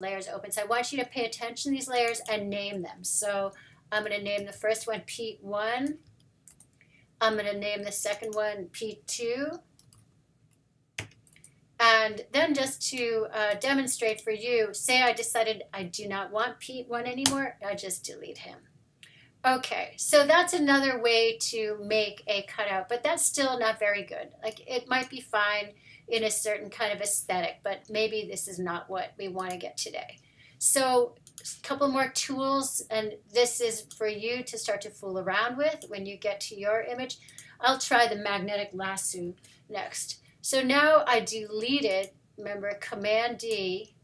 layers open. So I want you to pay attention to these layers and name them. So I'm going to name the first one Pete 1. I'm going to name the second one Pete 2. And then just to demonstrate for you, say I decided I do not want Pete 1 anymore, I just delete him. Okay, so that's another way to make a cutout, but that's still not very good. Like, it might be fine in a certain kind of aesthetic, but maybe this is not what we want to get today. So a couple more tools, and this is for you to start to fool around with when you get to your image. I'll try the magnetic lasso next. So now I deleted, remember, Command D,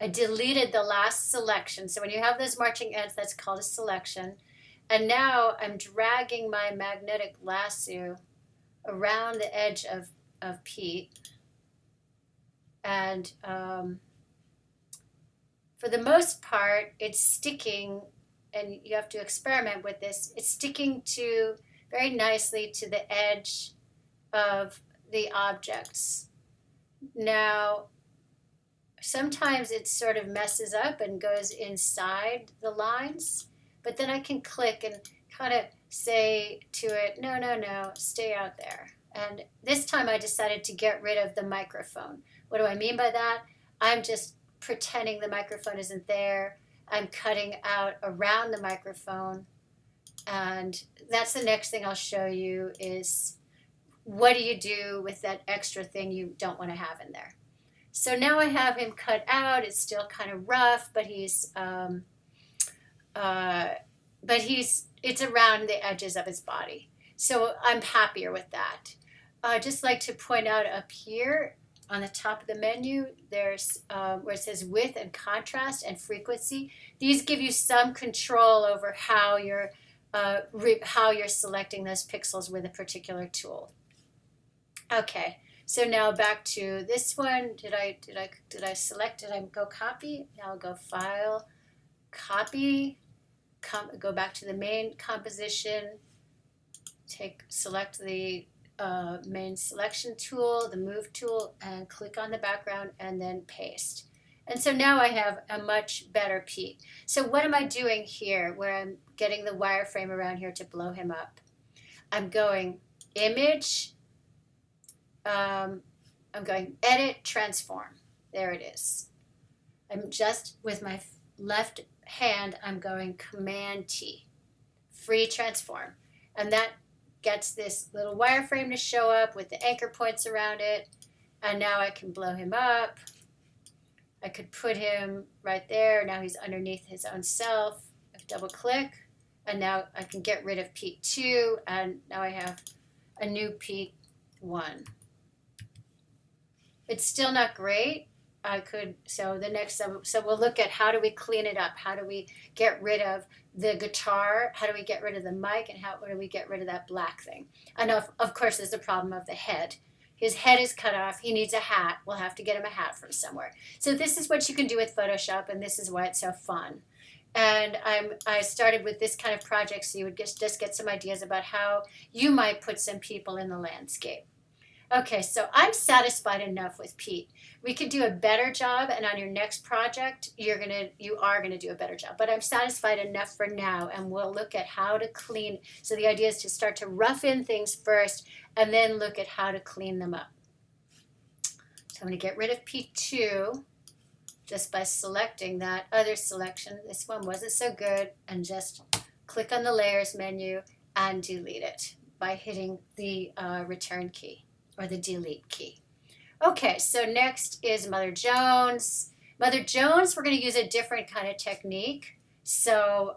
I deleted the last selection. So when you have those marching ants, that's called a selection. And now I'm dragging my magnetic lasso around the edge of Pete. And for the most part, it's sticking, and you have to experiment with this, it's sticking to very nicely to the edge of the objects. Now, sometimes it sort of messes up and goes inside the lines, but then I can click and kind of say to it, no, no, no, stay out there. And this time I decided to get rid of the microphone. What do I mean by that? I'm just pretending the microphone isn't there. I'm cutting out around the microphone. And that's the next thing I'll show you is what do you do with that extra thing you don't want to have in there. So now I have him cut out. It's still kind of rough, but it's around the edges of his body. So I'm happier with that. I'd just like to point out up here on the top of the menu, there's where it says width and contrast and frequency. These give you some control over how you're selecting those pixels with a particular tool. Okay. So now back to this one. Did I select? Did I go copy? Now I'll go File, Copy, go back to the main composition. Select the main selection tool, the Move tool, and click on the background, and then paste. And so now I have a much better Pete. So what am I doing here, where I'm getting the wireframe around here to blow him up? I'm going Image. I'm going Edit, Transform. There it is. I'm just, with my left hand, I'm going Command T, Free Transform. And that gets this little wireframe to show up with the anchor points around it. And now I can blow him up. I could put him right there. Now he's underneath his own self. I double click. And now I can get rid of Pete 2. And now I have a new Pete 1. It's still not great. So we'll look at how do we clean it up? How do we get rid of the guitar? How do we get rid of the mic? And how do we get rid of that black thing? And of course, there's the problem of the head. His head is cut off. He needs a hat. We'll have to get him a hat from somewhere. So this is what you can do with Photoshop, and this is why it's so fun. And I started with this kind of project so you would just get some ideas about how you might put some people in the landscape. Okay, so I'm satisfied enough with Pete. We could do a better job, and on your next project, you are gonna do a better job. But I'm satisfied enough for now, and we'll look at how to clean. So the idea is to start to rough in things first, and then look at how to clean them up. So I'm gonna get rid of Pete 2 just by selecting that other selection. This one wasn't so good, and just click on the Layers menu and delete it by hitting the Return key. Or the delete key. Okay, so next is Mother Jones. Mother Jones, we're going to use a different kind of technique. So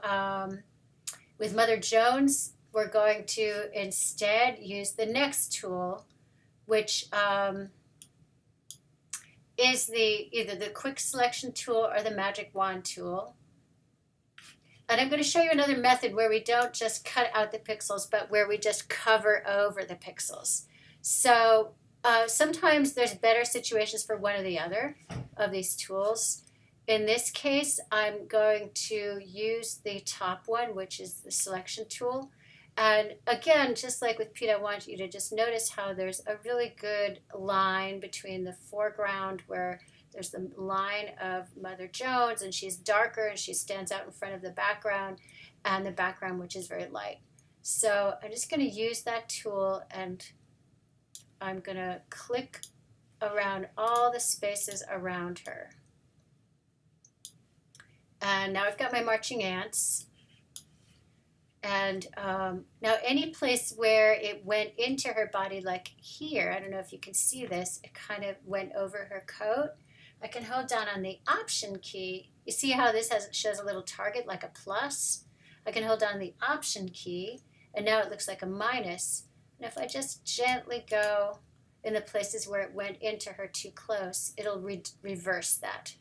with Mother Jones, we're going to instead use the next tool, which is either the Quick Selection tool or the Magic Wand tool. And I'm going to show you another method where we don't just cut out the pixels, but where we just cover over the pixels. So sometimes there's better situations for one or the other of these tools. In this case, I'm going to use the top one, which is the selection tool. And again, just like with Pete, I want you to just notice how there's a really good line between the foreground where there's the line of Mother Jones and she's darker and she stands out in front of the background, and the background which is very light. So I'm just going to use that tool and I'm going to click around all the spaces around her. And now I've got my marching ants. And now any place where it went into her body, like here, I don't know if you can see this, it kind of went over her coat. I can hold down on the Option key. You see how this shows a little target like a plus? I can hold down the Option key, and now it looks like a minus. And if I just gently go in the places where it went into her too close, it'll reverse that.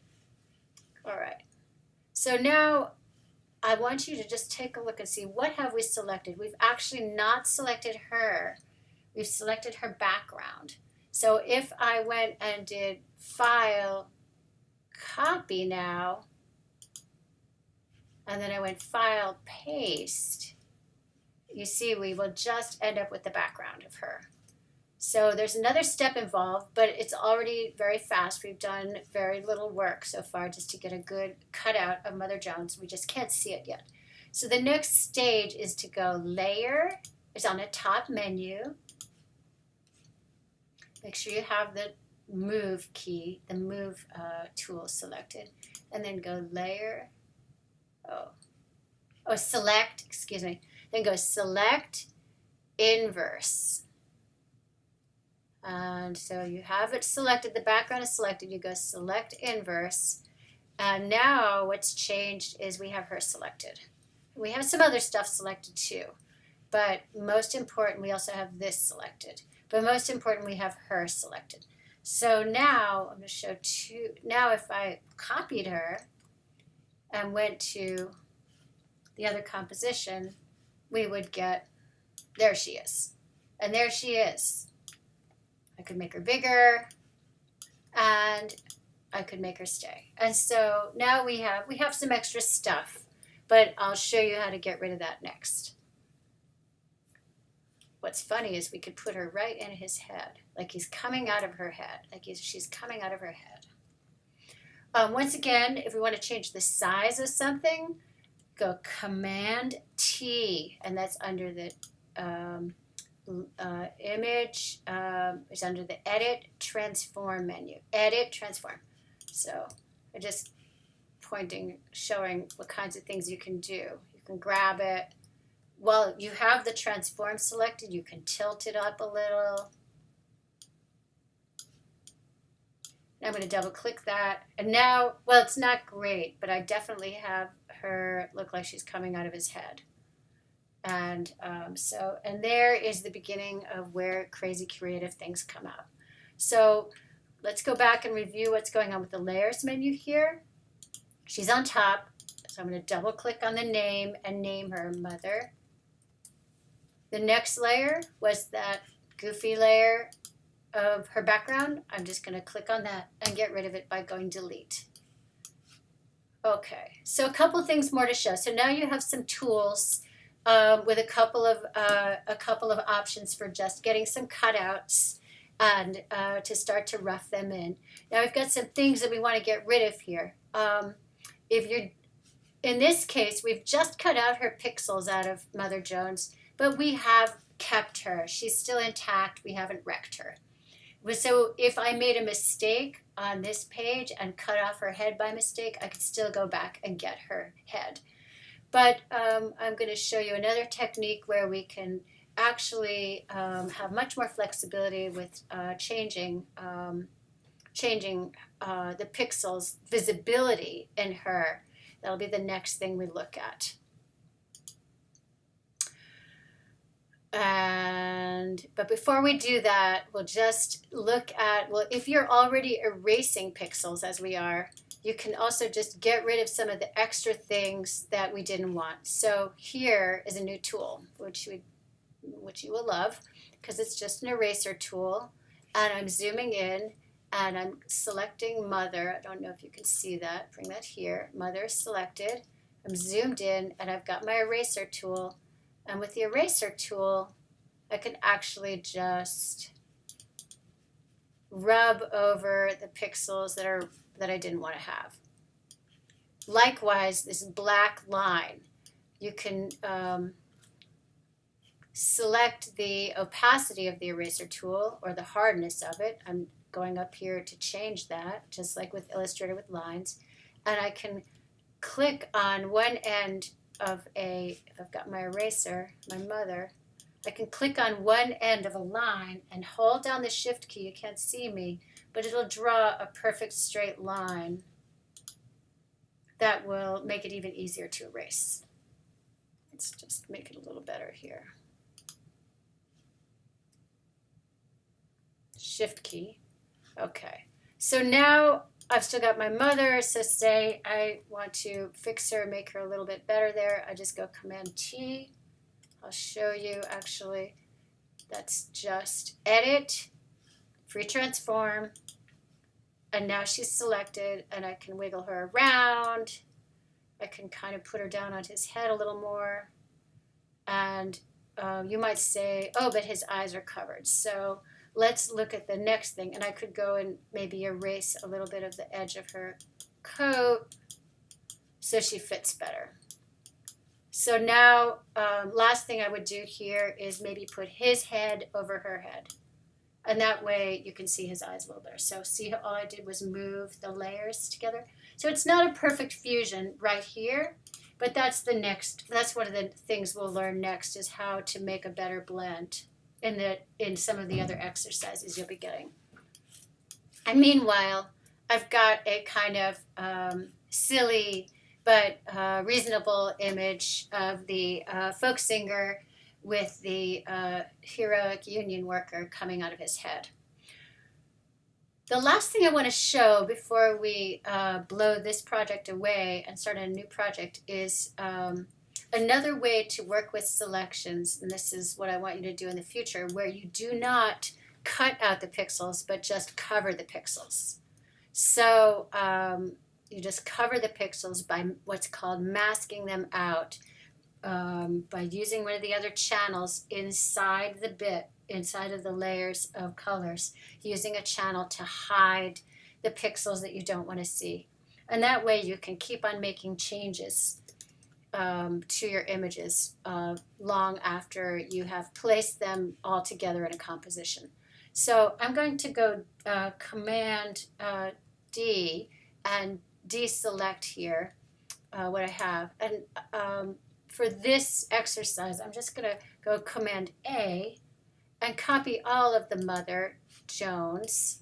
All right. So now I want you to just take a look and see what have we selected. We've actually not selected her. We've selected her background. So if I went and did File, Copy now, and then I went File, Paste, you see we will just end up with the background of her. So there's another step involved, but it's already very fast. We've done very little work so far just to get a good cutout of Mother Jones. We just can't see it yet. So the next stage is to go Layer. It's on the top menu. Make sure you have the Move key, the Move tool selected. And then go Layer. Select, excuse me. Then go Select Inverse. And so you have it selected, the background is selected, you go Select Inverse, and now what's changed is we have her selected. We have some other stuff selected too, but most important, we also have this selected. But most important, we have her selected. So now, I'm going to show two, now if I copied her and went to the other composition, we would get, there she is. And there she is. I could make her bigger, and I could make her stay. And so now we have some extra stuff, but I'll show you how to get rid of that next. What's funny is we could put her right in his head, like he's coming out of her head, like she's coming out of her head. Once again, if we want to change the size of something, go Command T, and that's under the image, is under the Edit Transform menu. Edit Transform. So I'm just pointing, showing what kinds of things you can do. You can grab it. While you have the transform selected, you can tilt it up a little. Now I'm going to double click that. And now, well, it's not great, but I definitely have her look like she's coming out of his head. And and there is the beginning of where crazy creative things come out. So let's go back and review what's going on with the layers menu here. She's on top, so I'm going to double click on the name and name her Mother. The next layer was that goofy layer of her background. I'm just going to click on that and get rid of it by going delete. Okay, so a couple things more to show. So now you have some tools with a couple of options for just getting some cutouts and to start to rough them in. Now we've got some things that we want to get rid of here. In this case, we've just cut out her pixels out of Mother Jones, but we have kept her. She's still intact. We haven't wrecked her. So if I made a mistake on this page and cut off her head by mistake, I could still go back and get her head. But I'm going to show you another technique where we can actually have much more flexibility with changing the pixels visibility in her. That'll be the next thing we look at. But before we do that, we'll just look at, well, if you're already erasing pixels as we are, you can also just get rid of some of the extra things that we didn't want. So here is a new tool, which you will love, because it's just an eraser tool. And I'm zooming in, and I'm selecting Mother. I don't know if you can see that. Bring that here. Mother is selected. I'm zoomed in, and I've got my eraser tool. And with the eraser tool, I can actually just rub over the pixels that I didn't want to have. Likewise, this black line, you can select the opacity of the eraser tool or the hardness of it. I'm going up here to change that, just like with Illustrator with lines. And I can click on one end of if I've got my eraser, my mother, I can click on one end of a line and hold down the shift key. You can't see me, but it'll draw a perfect straight line that will make it even easier to erase. Let's just make it a little better here. Shift key. Okay. So now I've still got my mother. So say I want to fix her, make her a little bit better there. I just go Command T. I'll show you actually. That's just Edit, Free Transform. And now she's selected and I can wiggle her around. I can kind of put her down on his head a little more. And you might say, oh, but his eyes are covered. So let's look at the next thing. And I could go and maybe erase a little bit of the edge of her coat so she fits better. So now, last thing I would do here is maybe put his head over her head. And that way you can see his eyes a little better. So see how all I did was move the layers together? So it's not a perfect fusion right here, but that's one of the things we'll learn next is how to make a better blend in some of the other exercises you'll be getting. And meanwhile, I've got a kind of silly but reasonable image of the folk singer with the heroic union worker coming out of his head. The last thing I want to show before we blow this project away and start a new project is another way to work with selections, and this is what I want you to do in the future, where you do not cut out the pixels, but just cover the pixels. So you just cover the pixels by what's called masking them out, by using one of the other channels inside the bit, inside of the layers of colors, using a channel to hide the pixels that you don't want to see. And that way you can keep on making changes to your images long after you have placed them all together in a composition. So I'm going to go Command D and deselect here what I have. And for this exercise, I'm just going to go Command A and copy all of the Mother Jones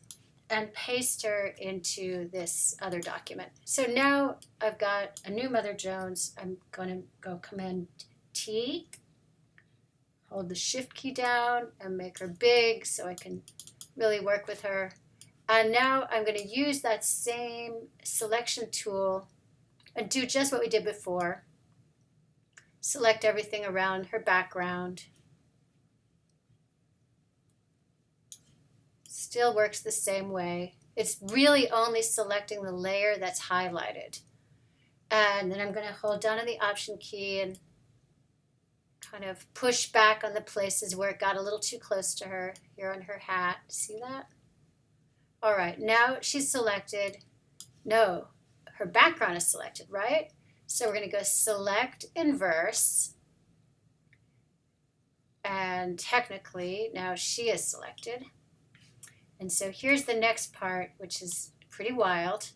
and paste her into this other document. So now I've got a new Mother Jones. I'm going to go Command T, hold the Shift key down and make her big so I can really work with her. And now I'm going to use that same selection tool and do just what we did before. Select everything around her background. Still works the same way. It's really only selecting the layer that's highlighted. And then I'm going to hold down on the Option key and kind of push back on the places where it got a little too close to her. Here on her hat. See that? All right, now she's selected. No, her background is selected, right? So we're going to go Select Inverse. And technically, now she is selected. And so here's the next part, which is pretty wild.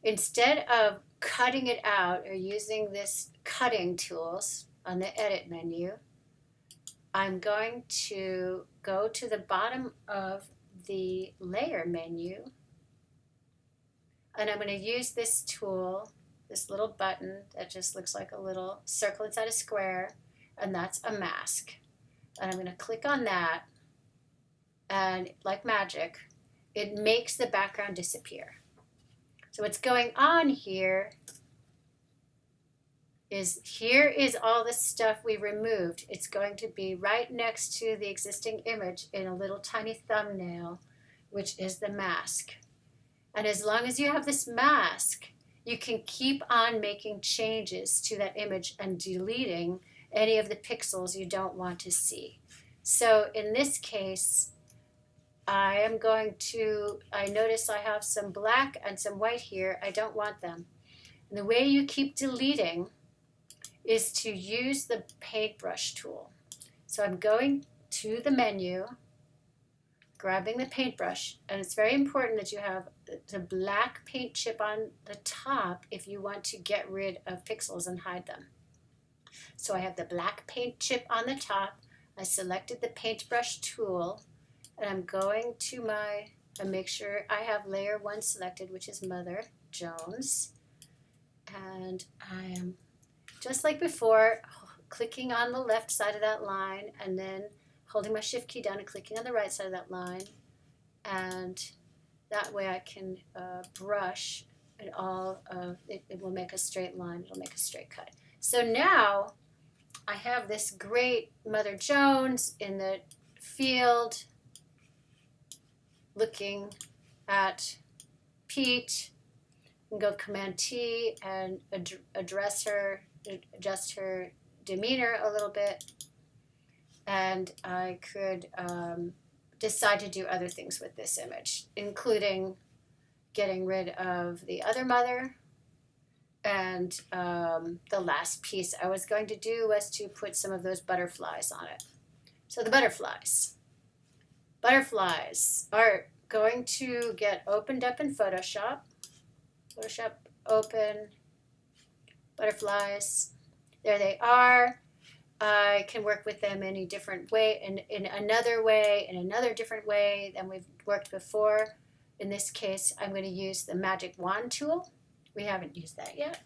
Instead of cutting it out or using this cutting tools on the Edit menu, I'm going to go to the bottom of the Layer menu, and I'm going to use this tool, this little button that just looks like a little circle inside a square, and that's a mask. And I'm going to click on that, and like magic, it makes the background disappear. So what's going on here is all the stuff we removed. It's going to be right next to the existing image in a little tiny thumbnail, which is the mask. And as long as you have this mask, you can keep on making changes to that image and deleting any of the pixels you don't want to see. So in this case, I notice I have some black and some white here. I don't want them. And the way you keep deleting is to use the paintbrush tool. So I'm going to the menu, grabbing the paintbrush, and it's very important that you have the black paint chip on the top if you want to get rid of pixels and hide them. So I have the black paint chip on the top. I selected the paintbrush tool, and I'm going to I make sure I have layer 1 selected, which is Mother Jones. And I am, just like before, clicking on the left side of that line and then holding my shift key down and clicking on the right side of that line. And that way I can brush it all. It will make a straight line. It'll make a straight cut. So now I have this great Mother Jones in the field looking at Pete. And go Command T and adjust her demeanor a little bit. And I could decide to do other things with this image, including getting rid of the other mother. And the last piece I was going to do was to put some of those butterflies on it. So the butterflies are going to get opened up in Photoshop. Photoshop, open, butterflies. There they are. I can work with them in a different way, in another different way than we've worked before. In this case, I'm going to use the magic wand tool. We haven't used that yet.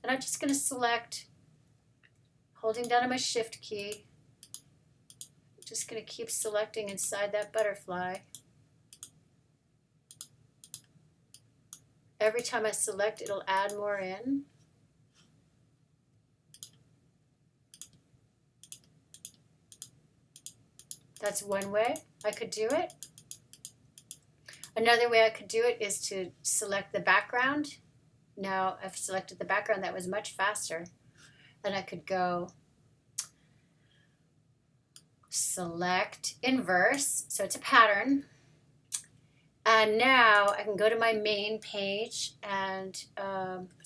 And I'm just going to select, holding down on my shift key, just going to keep selecting inside that butterfly. Every time I select, it'll add more in. That's one way I could do it. Another way I could do it is to select the background. Now I've selected the background. That was much faster. And I could go select inverse. So it's a pattern. And now I can go to my main page and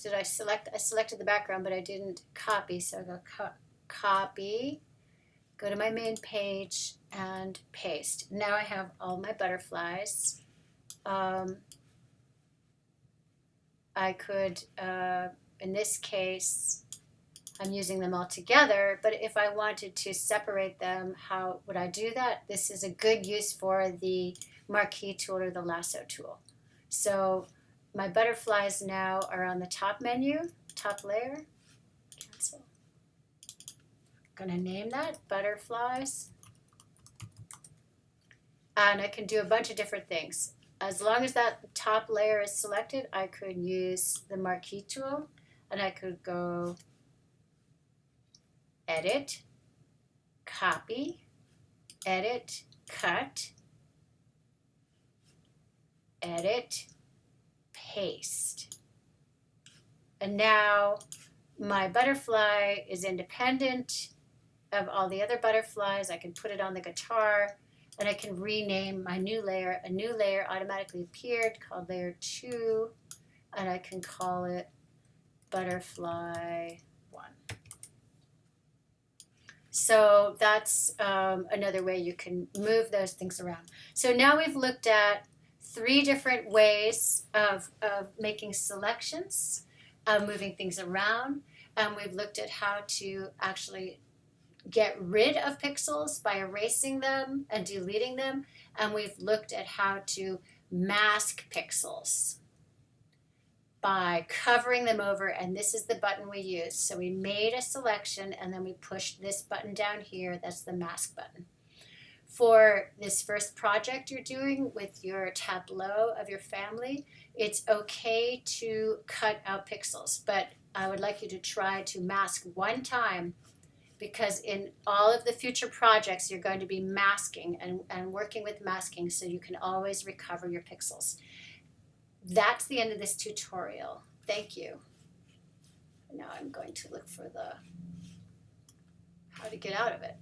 did I select? I selected the background, but I didn't copy. So I go copy, go to my main page and paste. Now I have all my butterflies. I could, in this case, I'm using them all together, but if I wanted to separate them, how would I do that? This is a good use for the marquee tool or the lasso tool. So my butterflies now are on the top menu, top layer, cancel. I'm going to name that butterflies. And I can do a bunch of different things. As long as that top layer is selected, I could use the marquee tool and I could go edit, copy, edit, cut, edit, paste. And now my butterfly is independent of all the other butterflies. I can put it on the guitar and I can rename my new layer. A new layer automatically appeared called layer 2 and I can call it butterfly 1. So that's another way you can move those things around. So now we've looked at 3 different ways of making selections, moving things around. We've looked at how to actually get rid of pixels by erasing them and deleting them. And we've looked at how to mask pixels by covering them over, and this is the button we use. So we made a selection and then we pushed this button down here. That's the mask button. For this first project you're doing with your tableau of your family, it's okay to cut out pixels, but I would like you to try to mask one time, because in all of the future projects you're going to be masking and working with masking so you can always recover your pixels. That's the end of this tutorial. Thank you. Now I'm going to look for the how to get out of it.